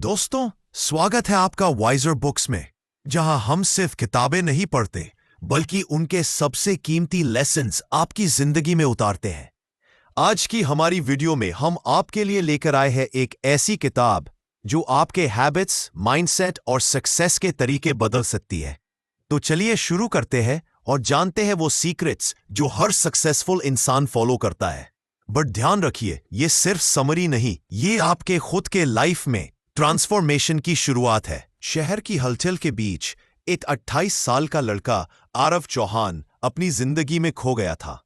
दोस्तों, स्वागत है आपका वाइजर बुक्स में, जहां हम सिर्फ किताबें नहीं पढ़ते बल्कि उनके सबसे कीमती लेसन्स आपकी जिंदगी में उतारते हैं। आज की हमारी वीडियो में हम आपके लिए लेकर आए हैं एक ऐसी किताब जो आपके हैबिट्स, माइंडसेट और सक्सेस के तरीके बदल सकती है। तो चलिए शुरू करते हैं और जानते हैं वो सीक्रेट्स जो हर सक्सेसफुल इंसान फॉलो करता है। बट ध्यान रखिए, ये सिर्फ समरी नहीं, ये आपके खुद के लाइफ में ट्रांसफॉर्मेशन की शुरुआत है। शहर की हलचल के बीच एक 28 साल का लड़का आरव चौहान अपनी जिंदगी में खो गया था।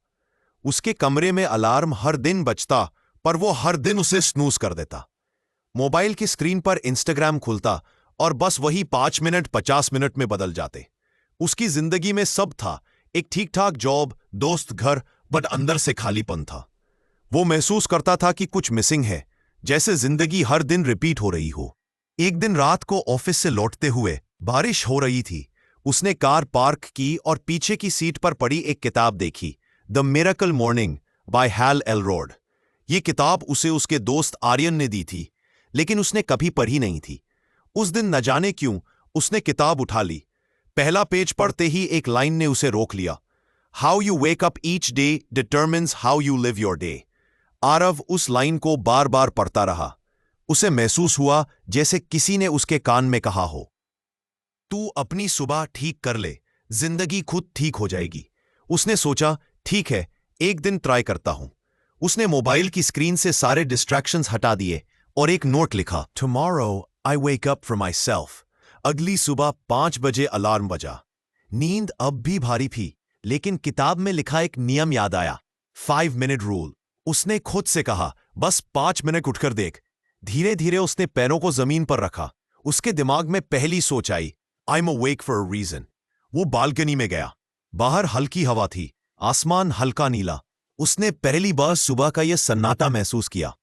उसके कमरे में अलार्म हर दिन बजता, पर वो हर दिन उसे स्नूज कर देता। मोबाइल की स्क्रीन पर इंस्टाग्राम खुलता और बस वही 5 मिनट 50 मिनट में बदल जाते। उसकी जिंदगी में सब था, एक ठीक ठाक जॉब, दोस्त, घर, बट अंदर से खालीपन था। वो महसूस करता था कि कुछ मिसिंग है, जैसे जिंदगी हर दिन रिपीट हो रही हो। एक दिन रात को ऑफिस से लौटते हुए बारिश हो रही थी। उसने कार पार्क की और पीछे की सीट पर पड़ी एक किताब देखी, the miracle morning by Hal Elrod. ये किताब उसे उसके दोस्त आर्यन ने दी थी, लेकिन उसने कभी पढ़ी नहीं थी। उस दिन न जाने क्यों उसने किताब उठा ली। पहला पेज पढ़ते ही एक लाइन ने उसे रोक लिया, how you wake up each day determines how you live your day. Aarav उस लाइन को बार बार पढ़ता रहा। उसे महसूस हुआ जैसे किसी ने उसके कान में कहा हो, तू अपनी सुबह ठीक कर ले, जिंदगी खुद ठीक हो जाएगी। उसने सोचा, ठीक है, एक दिन ट्राई करता हूं। उसने मोबाइल की स्क्रीन से सारे डिस्ट्रैक्शंस हटा दिए और एक नोट लिखा, tomorrow I wake up for my self. अगली सुबह 5 बजे अलार्म बजा। नींद अब भी भारी थी, लेकिन किताब में लिखा एक नियम याद आया, 5 मिनट रूल। उसने खुद से कहा, बस 5 मिनट उठकर देख। धीरे धीरे उसने पैरों को जमीन पर रखा। उसके दिमाग में पहली सोच आई, I am awake for a reason. वो बालकनी में गया। बाहर हल्की हवा थी, आसमान हल्का नीला। उसने पहली बार सुबह का यह सन्नाटा महसूस किया,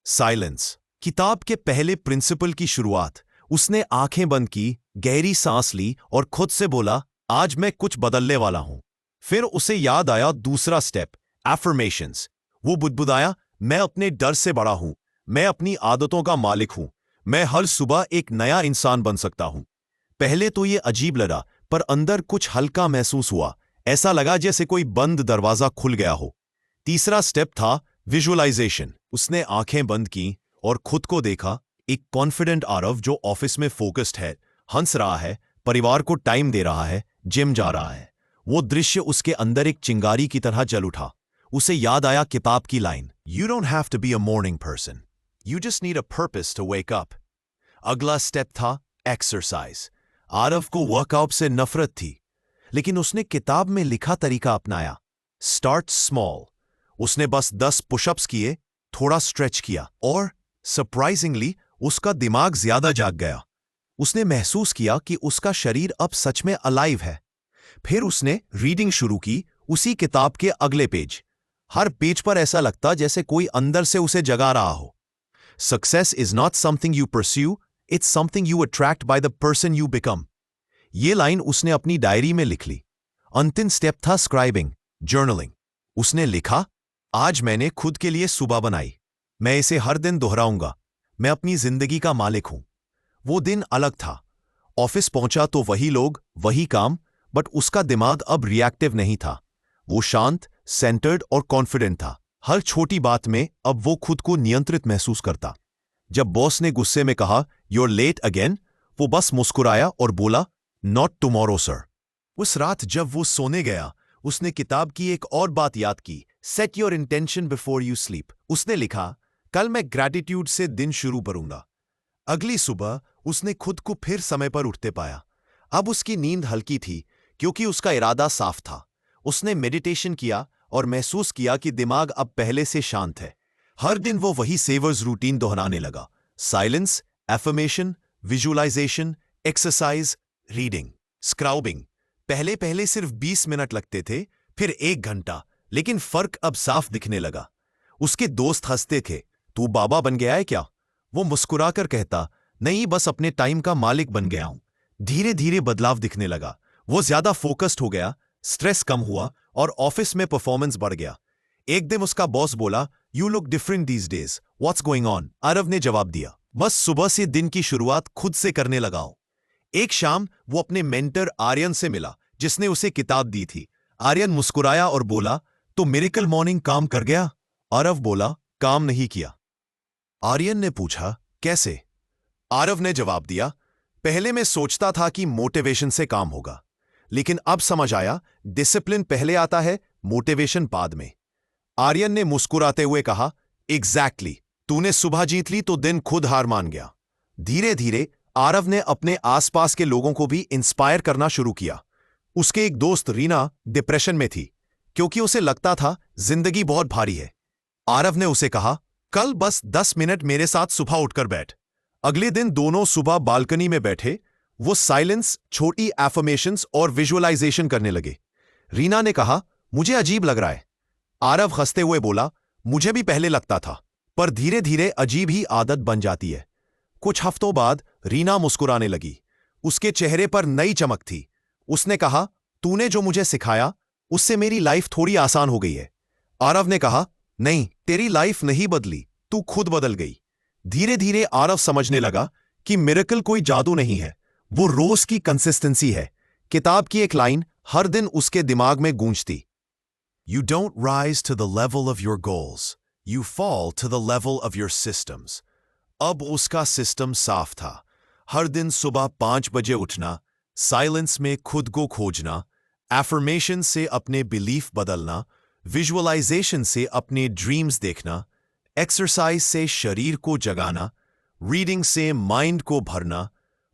साइलेंस। किताब के पहले प्रिंसिपल की शुरुआत। उसने आंखें बंद की, गहरी सांस ली और खुद से बोला, आज मैं कुछ बदलने वाला हूं। फिर उसे याद आया दूसरा स्टेप, एफर्मेशंस। वो बुदबुदाया, मैं अपने डर से बड़ा हूं, मैं अपनी आदतों का मालिक हूं, मैं हर सुबह एक नया इंसान बन सकता हूं। पहले तो ये अजीब लगा, पर अंदर कुछ हल्का महसूस हुआ। ऐसा लगा जैसे कोई बंद दरवाजा खुल गया हो। तीसरा स्टेप था विजुअलाइजेशन। उसने आंखें बंद की और खुद को देखा, एक कॉन्फिडेंट आरव जो ऑफिस में फोकस्ड है, हंस रहा है, परिवार को टाइम दे रहा है, जिम जा रहा है। वो दृश्य उसके अंदर एक चिंगारी की तरह जल उठा। उसे याद आया किताब की line, you don't have to be a morning person, you just need a purpose to wake up. अगला स्टेप था एक्सरसाइज। आरव को वर्कआउट से नफरत थी, लेकिन उसने किताब में लिखा तरीका अपनाया, स्टार्ट स्मॉल। उसने बस 10 पुशअप्स किए, थोड़ा स्ट्रेच किया और सरप्राइजिंगली उसका दिमाग ज्यादा जाग गया। उसने महसूस किया कि उसका शरीर अब सच में अलाइव है। फिर उसने रीडिंग शुरू की, उसी किताब के अगले पेज। हर पेज पर ऐसा लगता जैसे कोई अंदर से उसे जगा रहा हो। Success is not something you pursue, it's something you attract by the person you become. ये लाइन उसने अपनी डायरी में लिख ली। अंतिम स्टेप था स्क्राइबिंग, जर्नलिंग। उसने लिखा, आज मैंने खुद के लिए सुबह बनाई, मैं इसे हर दिन दोहराऊंगा, मैं अपनी जिंदगी का मालिक हूं। वो दिन अलग था। ऑफिस पहुंचा तो वही लोग, वही काम, बट उसका दिमाग अब रिएक्टिव नहीं था। वो शांत, सेंटर्ड और कॉन्फिडेंट था। हर छोटी बात में अब वो खुद को नियंत्रित महसूस करता। जब बॉस ने गुस्से में कहा, यूर लेट अगेन, वो बस मुस्कुराया और बोला, नॉट टुमारो सर। उस रात जब वो सोने गया, उसने किताब की एक और बात याद की, set your intention before you sleep. उसने लिखा, कल मैं ग्रैटिट्यूड से दिन शुरू करूंगा। अगली सुबह उसने खुद को फिर समय पर उठते पाया। अब उसकी नींद हल्की थी, क्योंकि उसका इरादा साफ था। उसने मेडिटेशन किया और महसूस किया कि दिमाग अब पहले से शांत है। हर दिन वो वही सेवर्स रूटीन दोहराने लगा, silence, affirmation, visualisation, exercise, reading, scribing. पहले पहले सिर्फ 20 मिनट लगते थे, फिर 1 घंटा, लेकिन फर्क अब साफ दिखने लगा। उसके दोस्त हंसते थे, तू बाबा बन गया है क्या? वो मुस्कुराकर कहता, नहीं, बस अपने टाइम का मालिक बन गया हूं। धीरे धीरे बदलाव दिखने लगा। वो ज्यादा फोकस्ड हो गया, स्ट्रेस कम हुआ और ऑफिस में परफॉर्मेंस बढ़ गया। एक दिन उसका बॉस बोला, you look different these days, what's going on? Aarav ने जवाब दिया, बस सुबह से दिन की शुरुआत खुद से करने लगाओ। एक शाम वो अपने मेंटर आर्यन से मिला, जिसने उसे किताब दी थी। आर्यन मुस्कुराया और बोला, तो मिरेकल मॉर्निंग काम कर गया? आरव बोला, काम नहीं किया। आर्यन ने पूछा, कैसे? आरव ने जवाब दिया, पहले मैं सोचता था कि मोटिवेशन से काम होगा, लेकिन अब समझ आया डिसिप्लिन पहले आता है, मोटिवेशन बाद में। आर्यन ने मुस्कुराते हुए कहा, एग्जैक्टली, तूने सुबह जीत ली तो दिन खुद हार मान गया। धीरे धीरे आरव ने अपने आसपास के लोगों को भी इंस्पायर करना शुरू किया। उसके एक दोस्त रीना डिप्रेशन में थी, क्योंकि उसे लगता था जिंदगी बहुत भारी है। आरव ने उसे कहा, कल बस 10 मिनट मेरे साथ सुबह उठकर बैठ। अगले दिन दोनों सुबह बालकनी में बैठे, वो साइलेंस, छोटी एफर्मेशंस और विजुअलाइजेशन करने लगे। रीना ने कहा, मुझे अजीब लग रहा है। आरव हंसते हुए बोला, मुझे भी पहले लगता था, पर धीरे धीरे अजीब ही आदत बन जाती है। कुछ हफ्तों बाद रीना मुस्कुराने लगी। उसके चेहरे पर नई चमक थी। उसने कहा, तूने जो मुझे सिखाया उससे मेरी लाइफ थोड़ी आसान हो गई है। आरव ने कहा, नहीं, तेरी लाइफ नहीं बदली, तू खुद बदल गई। धीरे धीरे आरव समझने लगा कि मिरेकल कोई जादू नहीं है, वो रोज की कंसिस्टेंसी है। किताब की एक लाइन हर दिन उसके दिमाग में गूंजती, You don't rise to the level of your goals, you fall to the level of your systems. अब उसका सिस्टम साफ था। हर दिन सुबह 5 बजे उठना, साइलेंस में खुद को खोजना, एफर्मेशन से अपने बिलीफ बदलना, विजुअलाइजेशन से अपने ड्रीम्स देखना, एक्सरसाइज से शरीर को जगाना, रीडिंग से माइंड को भरना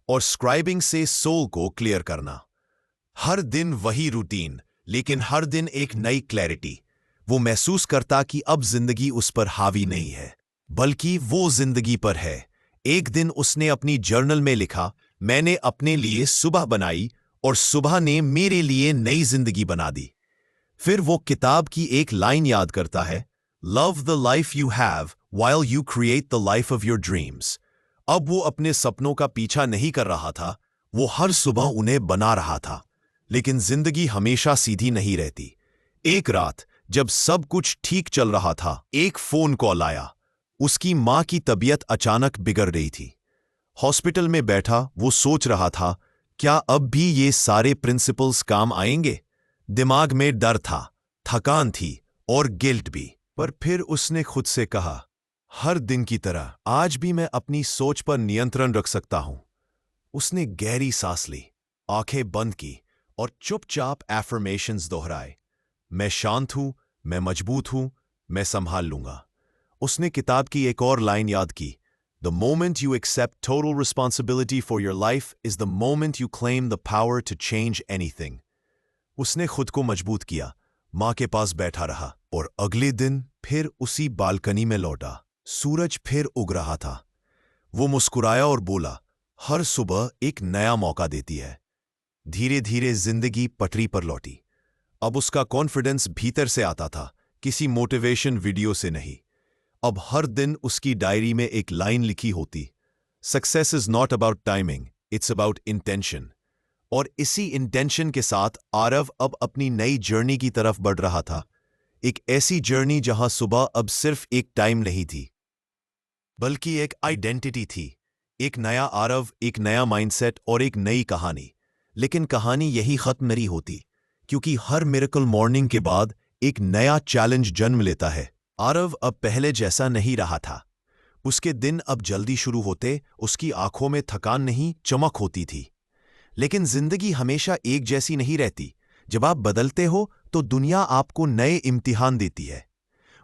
और स्क्राइबिंग से सोल को क्लियर करना। हर दिन वही रूटीन, लेकिन हर दिन एक नई क्लैरिटी। वो महसूस करता कि अब जिंदगी उस पर हावी नहीं है, बल्कि वो जिंदगी पर है। एक दिन उसने अपनी जर्नल में लिखा, मैंने अपने लिए सुबह बनाई और सुबह ने मेरे लिए नई जिंदगी बना दी। फिर वो किताब की एक लाइन याद करता है, love the life you have while you create the life of your dreams. अब वो अपने सपनों का पीछा नहीं कर रहा था, वो हर सुबह उन्हें बना रहा था। लेकिन जिंदगी हमेशा सीधी नहीं रहती। एक रात जब सब कुछ ठीक चल रहा था, एक फोन कॉल आया। उसकी मां की तबीयत अचानक बिगड़ रही थी। हॉस्पिटल में बैठा वो सोच रहा था, क्या अब भी ये सारे प्रिंसिपल्स काम आएंगे? दिमाग में डर था, थकान थी और गिल्ट भी। पर फिर उसने खुद से कहा, हर दिन की तरह आज भी मैं अपनी सोच पर नियंत्रण रख सकता हूं। उसने गहरी सांस ली, आंखें बंद की और चुपचाप एफर्मेशंस दोहराए, मैं शांत हूं, मैं मजबूत हूं, मैं संभाल लूंगा। उसने किताब की एक और लाइन याद की, The moment you accept total responsibility for your life is the moment you claim the power to change anything. उसने खुद को मजबूत किया, मां के पास बैठा रहा और अगले दिन फिर उसी बालकनी में लौटा। सूरज फिर उग रहा था। वो मुस्कुराया और बोला, हर सुबह एक नया मौका देती है। धीरे धीरे जिंदगी पटरी पर लौटी। अब उसका कॉन्फिडेंस भीतर से आता था, किसी मोटिवेशन वीडियो से नहीं। अब हर दिन उसकी डायरी में एक लाइन लिखी होती, success is not about timing, it's about intention. और इसी इंटेंशन के साथ आरव अब अपनी नई जर्नी की तरफ बढ़ रहा था। एक ऐसी जर्नी जहां सुबह अब सिर्फ एक टाइम नहीं थी, बल्कि एक आइडेंटिटी थी। एक नया आरव, एक नया माइंडसेट और एक नई कहानी। लेकिन कहानी यही खत्म नहीं होती, क्योंकि हर मिरेकल मॉर्निंग के बाद एक नया चैलेंज जन्म लेता है। आरव अब पहले जैसा नहीं रहा था। उसके दिन अब जल्दी शुरू होते, उसकी आंखों में थकान नहीं, चमक होती थी। लेकिन जिंदगी हमेशा एक जैसी नहीं रहती। जब आप बदलते हो तो दुनिया आपको नए इम्तिहान देती है।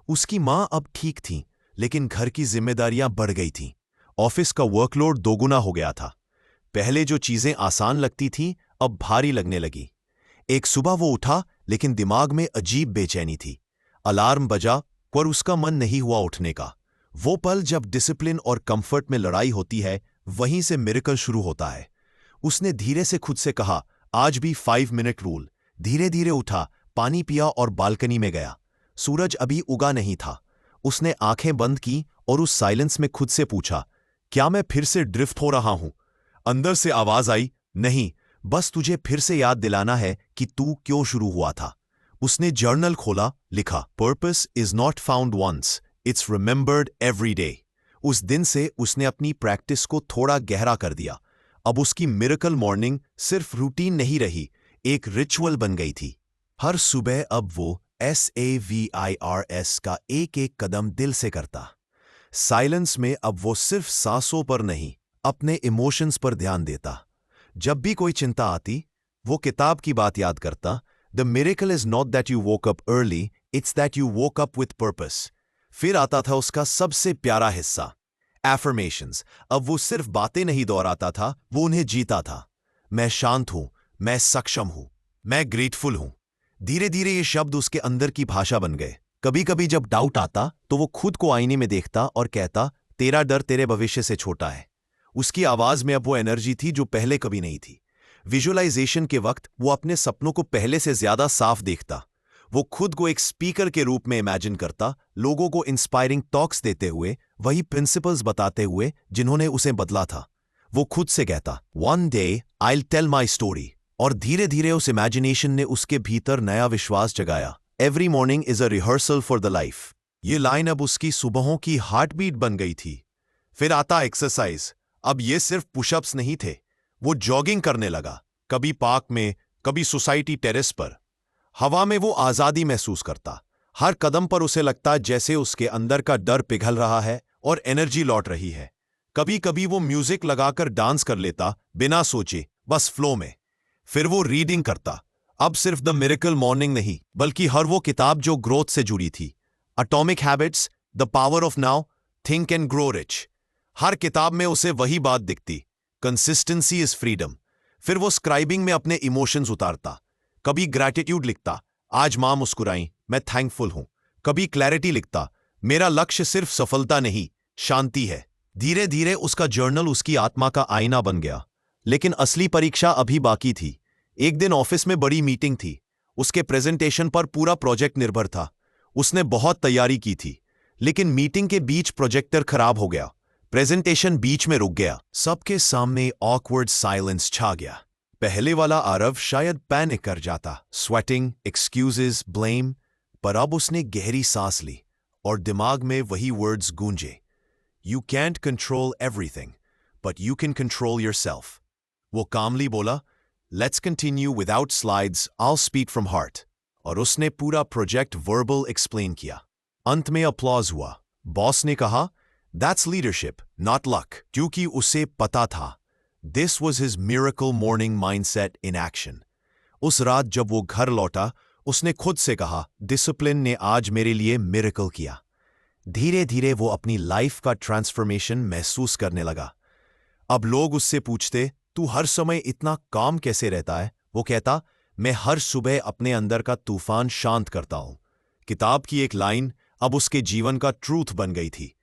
उसकी मां अब ठीक थी, लेकिन घर की जिम्मेदारियां बढ़ गई थीं। ऑफिस का वर्कलोड दोगुना हो गया था। पहले जो चीजें आसान लगती थीं, अब भारी लगने लगी। एक सुबह वो उठा, लेकिन दिमाग में अजीब बेचैनी थी। अलार्म बजा, पर उसका मन नहीं हुआ उठने का। वो पल जब डिसिप्लिन और कंफर्ट में लड़ाई होती है, वहीं से मिरेकल शुरू होता है। उसने धीरे से खुद से कहा, आज भी 5 मिनट रूल। धीरे धीरे उठा, पानी पिया और बालकनी में गया। सूरज अभी उगा नहीं था। उसने आंखें बंद की और उस साइलेंस में खुद से पूछा, क्या मैं फिर से ड्रिफ्ट हो रहा हूं? अंदर से आवाज आई, नहीं, बस तुझे फिर से याद दिलाना है कि तू क्यों शुरू हुआ था। उसने जर्नल खोला, लिखा, purpose is not found once, it's remembered every day. उस दिन से उसने अपनी प्रैक्टिस को थोड़ा गहरा कर दिया। अब उसकी मिरेकल मॉर्निंग सिर्फ रूटीन नहीं रही, एक रिचुअल बन गई थी। हर सुबह अब वो SAVIRS का एक एक कदम दिल से करता। साइलेंस में अब वो सिर्फ सांसों पर नहीं, अपने इमोशंस पर ध्यान देता। जब भी कोई चिंता आती, वो किताब की बात याद करता। The miracle is not that you woke up early, it's that you woke up with purpose. फिर आता था उसका सबसे प्यारा हिस्सा, एफर्मेशंस। अब वो सिर्फ बातें नहीं दोहराता था, वो उन्हें जीता था। मैं शांत हूं, मैं सक्षम हूं, मैं ग्रेटफुल हूं। धीरे धीरे ये शब्द उसके अंदर की भाषा बन गए। कभी कभी जब डाउट आता तो वो खुद को आईने में देखता और कहता, तेरा डर तेरे भविष्य से छोटा है। उसकी आवाज में अब वो एनर्जी थी जो पहले कभी नहीं थी। विजुअलाइजेशन के वक्त वो अपने सपनों को पहले से ज्यादा साफ देखता। वो खुद को एक स्पीकर के रूप में इमेजिन करता, लोगों को इंस्पायरिंग टॉक्स देते हुए, वही प्रिंसिपल्स बताते हुए जिन्होंने उसे बदला था। वो खुद से कहता, one day I will tell my story. और धीरे धीरे उस इमेजिनेशन ने उसके भीतर नया विश्वास जगाया। Every morning is a rehearsal for the life. ये लाइन अब उसकी सुबहों की हार्ट बीट बन गई थी। फिर आता एक्सरसाइज। अब ये सिर्फ पुशअप्स नहीं थे, वो जॉगिंग करने लगा, कभी पार्क में, कभी सोसाइटी टेरेस पर। हवा में वो आजादी महसूस करता। हर कदम पर उसे लगता जैसे उसके अंदर का डर पिघल रहा है और एनर्जी लौट रही है। कभी कभी वो म्यूजिक लगाकर डांस कर लेता, बिना सोचे, बस फ्लो में। फिर वो रीडिंग करता, अब सिर्फ द मिरेकल मॉर्निंग नहीं, बल्कि हर वो किताब जो ग्रोथ से जुड़ी थी। Atomic habits, the power of now, think and grow rich. हर किताब में उसे वही बात दिखती, कंसिस्टेंसी इज फ्रीडम। फिर वो स्क्राइबिंग में अपने इमोशंस उतारता। कभी ग्रैटिट्यूड लिखता, आज मां मुस्कुराई, मैं थैंकफुल हूं। कभी क्लैरिटी लिखता, मेरा लक्ष्य सिर्फ सफलता नहीं, शांति है। धीरे धीरे उसका जर्नल उसकी आत्मा का आईना बन गया। लेकिन असली परीक्षा अभी बाकी थी। एक दिन ऑफिस में बड़ी मीटिंग थी। उसके प्रेजेंटेशन पर पूरा प्रोजेक्ट निर्भर था। उसने बहुत तैयारी की थी, लेकिन मीटिंग के बीच प्रोजेक्टर खराब हो गया। प्रेजेंटेशन बीच में रुक गया। सबके सामने ऑकवर्ड साइलेंस छा गया। पहले वाला आरव शायद पैनिक कर जाता, स्वेटिंग, एक्सक्यूजेस, ब्लेम। पर अब उसने गहरी सांस ली और दिमाग में वही वर्ड्स गूंजे, you can't control everything, but you can control yourself. वो कामली बोला, let's continue without slides, I speak from heart. और उसने पूरा प्रोजेक्ट वर्बल एक्सप्लेन किया। अंत में अपलॉज हुआ। बॉस ने कहा, दैट्स लीडरशिप, नॉट लक, क्योंकि उसे पता था this was his miracle morning mindset in action. उस रात जब वो घर लौटा, उसने खुद से कहा, डिसिप्लिन ने आज मेरे लिए मिरेकल किया। धीरे धीरे वो अपनी लाइफ का ट्रांसफॉर्मेशन महसूस करने लगा। अब लोग उससे पूछते, तू हर समय इतना काम कैसे रहता है? वो कहता, मैं हर सुबह अपने अंदर का तूफान शांत करता हूं। किताब की एक लाइन अब उसके जीवन का ट्रूथ बन गई थी,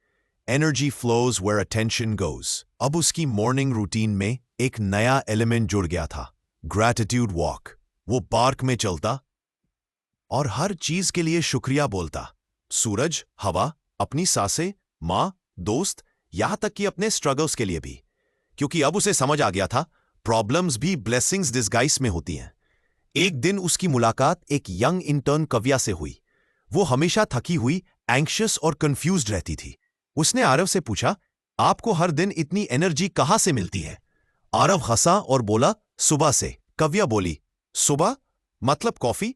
energy flows where attention goes. अब उसकी मॉर्निंग रूटीन में एक नया एलिमेंट जुड़ गया था, ग्रैटिट्यूड वॉक। वो पार्क में चलता और हर चीज के लिए शुक्रिया बोलता, सूरज, हवा, अपनी सांसें, मां, दोस्त, यहां तक कि अपने स्ट्रगल्स के लिए भी। क्योंकि अब उसे समझ आ गया था, प्रॉब्लम्स भी ब्लेसिंग्स डिस्गाइज में होती हैं। एक दिन उसकी मुलाकात एक यंग इंटर्न कव्या से हुई। वो हमेशा थकी हुई, एंग्शियस और कंफ्यूज्ड रहती थी। उसने आरव से पूछा, आपको हर दिन इतनी एनर्जी कहां से मिलती है? आरव हंसा और बोला, सुबह से। कव्या बोली, सुबह मतलब कॉफी?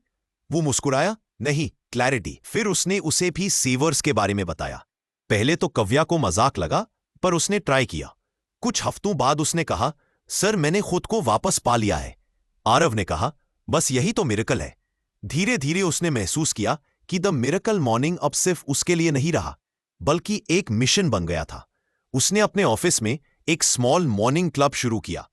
वो मुस्कुराया, नहीं, क्लैरिटी। फिर उसने उसे भी सेवर्स के बारे में बताया। पहले तो कव्या को मजाक लगा, पर उसने ट्राई किया। कुछ हफ्तों बाद उसने कहा, सर मैंने खुद को वापस पा लिया है। आरव ने कहा, बस यही तो मिरेकल है। धीरे धीरे उसने महसूस किया कि द मिरेकल मॉर्निंग अब सिर्फ उसके लिए नहीं रहा, बल्कि एक मिशन बन गया था। उसने अपने ऑफिस में एक स्मॉल मॉर्निंग क्लब शुरू किया।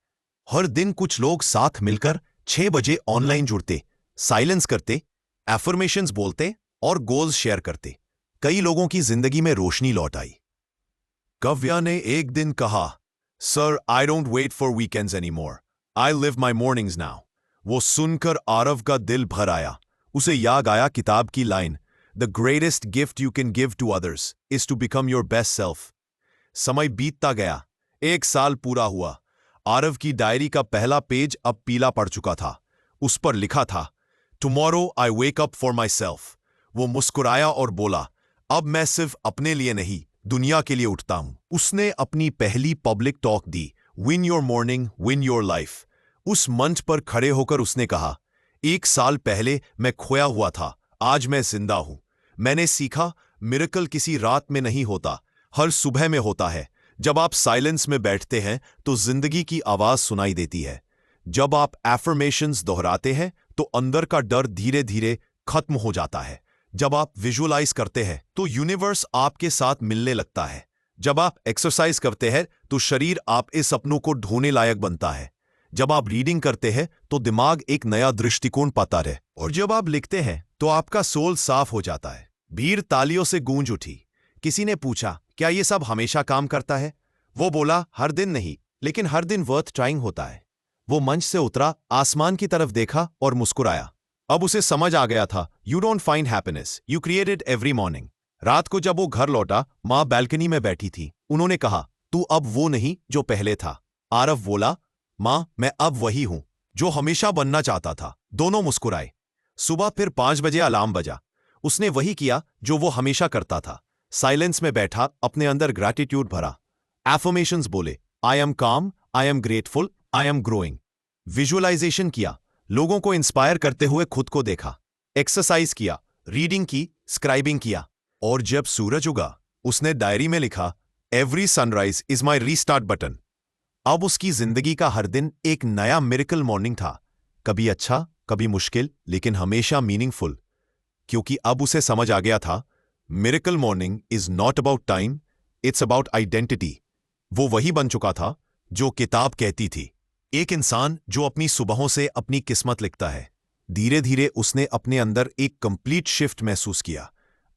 हर दिन कुछ लोग साथ मिलकर 6 बजे ऑनलाइन जुड़ते, साइलेंस करते, एफर्मेशंस बोलते और गोल्स शेयर करते। कई लोगों की जिंदगी में रोशनी लौट आई। कव्या ने एक दिन कहा, sir I don't wait for weekends anymore, I live my mornings now. वो सुनकर आरव का दिल भर आया। उसे याद आया किताब की line, the greatest gift you can give to others is to become your best self. समय बीतता गया। 1 साल पूरा हुआ। आरव की डायरी का पहला पेज अब पीला पड़ चुका था। उस पर लिखा था, tomorrow I wake up for my self. वो मुस्कुराया और बोला, अब मैं सिर्फ अपने लिए नहीं, दुनिया के लिए उठता हूं। उसने अपनी पहली public talk the, win your morning win your life. उस मंच पर खड़े होकर उसने कहा, 1 साल पहले मैं खोया हुआ था, आज मैं जिंदा हूं। मैंने सीखा, मिरेकल किसी रात में नहीं होता, हर सुबह में होता है। जब आप साइलेंस में बैठते हैं तो जिंदगी की आवाज सुनाई देती है। जब आप एफर्मेशंस दोहराते हैं तो अंदर का डर धीरे धीरे खत्म हो जाता है। जब आप विजुअलाइज करते हैं तो यूनिवर्स आपके साथ मिलने लगता है। जब आप एक्सरसाइज करते हैं तो शरीर आपके सपनों को ढोने लायक बनता है। जब आप रीडिंग करते हैं तो दिमाग एक नया दृष्टिकोण पाता है। और जब आप लिखते हैं तो आपका सोल साफ हो जाता है। भीड़ तालियों से गूंज उठी। किसी ने पूछा, क्या ये सब हमेशा काम करता है? वो बोला, हर दिन नहीं, लेकिन हर दिन वर्थ ट्राइंग होता है। वो मंच से उतरा, आसमान की तरफ देखा और मुस्कुराया। अब उसे समझ आ गया था, you don't find happiness, you create it every morning. रात को जब वो घर लौटा, मां बैल्कनी में बैठी थी। उन्होंने कहा, तू अब वो नहीं जो पहले था। आरव बोला, मां मैं अब वही हूं जो हमेशा बनना चाहता था। दोनों मुस्कुराए। सुबह फिर 5 बजे अलार्म बजा। उसने वही किया जो वो हमेशा करता था। साइलेंस में बैठा, अपने अंदर ग्रैटिट्यूड भरा। एफर्मेशंस बोले, I am calm, I am grateful, I am growing. Visualisation किया, लोगों को इंस्पायर करते हुए खुद को देखा। एक्सरसाइज किया, रीडिंग की, स्क्राइबिंग किया। और जब सूरज उगा, उसने डायरी में लिखा, every sunrise is my restart button. अब उसकी जिंदगी का हर दिन एक नया मिरेकल मॉर्निंग था। कभी अच्छा, कभी मुश्किल, लेकिन हमेशा मीनिंगफुल। क्योंकि अब उसे समझ आ गया था, miracle morning is not about time, it's about identity. वो वही बन चुका था जो किताब कहती थी, एक इंसान जो अपनी सुबहों से अपनी किस्मत लिखता है। धीरे धीरे उसने अपने अंदर एक कंप्लीट शिफ्ट महसूस किया।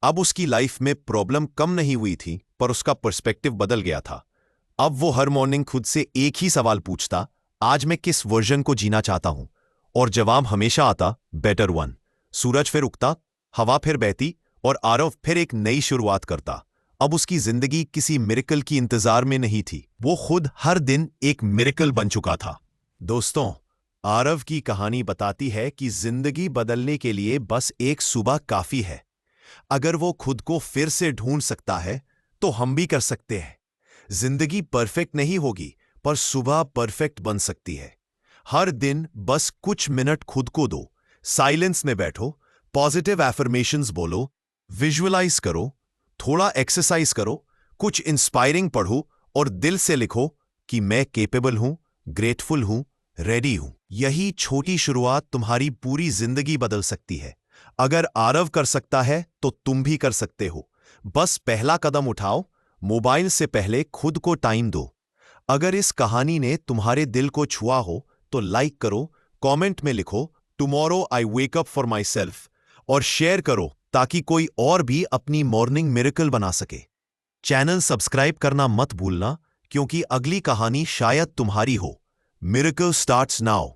अब उसकी लाइफ में प्रॉब्लम कम नहीं हुई थी, पर उसका पर्सपेक्टिव बदल गया था। अब वो हर मॉर्निंग खुद से एक ही सवाल पूछता, आज मैं किस वर्जन को जीना चाहता हूं? और जवाब हमेशा आता, बेटर वन। सूरज फिर उगता, हवा फिर बहती और आरव फिर एक नई शुरुआत करता। अब उसकी जिंदगी किसी मिरेकल की इंतजार में नहीं थी, वो खुद हर दिन एक मिरेकल बन चुका था। दोस्तों, आरव की कहानी बताती है कि जिंदगी बदलने के लिए बस एक सुबह काफी है। अगर वो खुद को फिर से ढूंढ सकता है तो हम भी कर सकते हैं। जिंदगी परफेक्ट नहीं होगी, पर सुबह परफेक्ट बन सकती है। हर दिन बस कुछ मिनट खुद को दो, साइलेंस में बैठो, पॉजिटिव एफर्मेशंस बोलो, विजुअलाइज करो, थोड़ा एक्सरसाइज करो, कुछ इंस्पायरिंग पढ़ो और दिल से लिखो कि मैं केपेबल हूं, ग्रेटफुल हूं, रेडी हूं। यही छोटी शुरुआत तुम्हारी पूरी जिंदगी बदल सकती है। अगर आरव कर सकता है तो तुम भी कर सकते हो। बस पहला कदम उठाओ, मोबाइल से पहले खुद को टाइम दो। अगर इस कहानी ने तुम्हारे दिल को छुआ हो तो लाइक करो, कमेंट में लिखो, tomorrow I wake up for my self, और शेयर करो ताकि कोई और भी अपनी मॉर्निंग मिरेकल बना सके। चैनल सब्सक्राइब करना मत भूलना, क्योंकि अगली कहानी शायद तुम्हारी हो। Miracle starts now.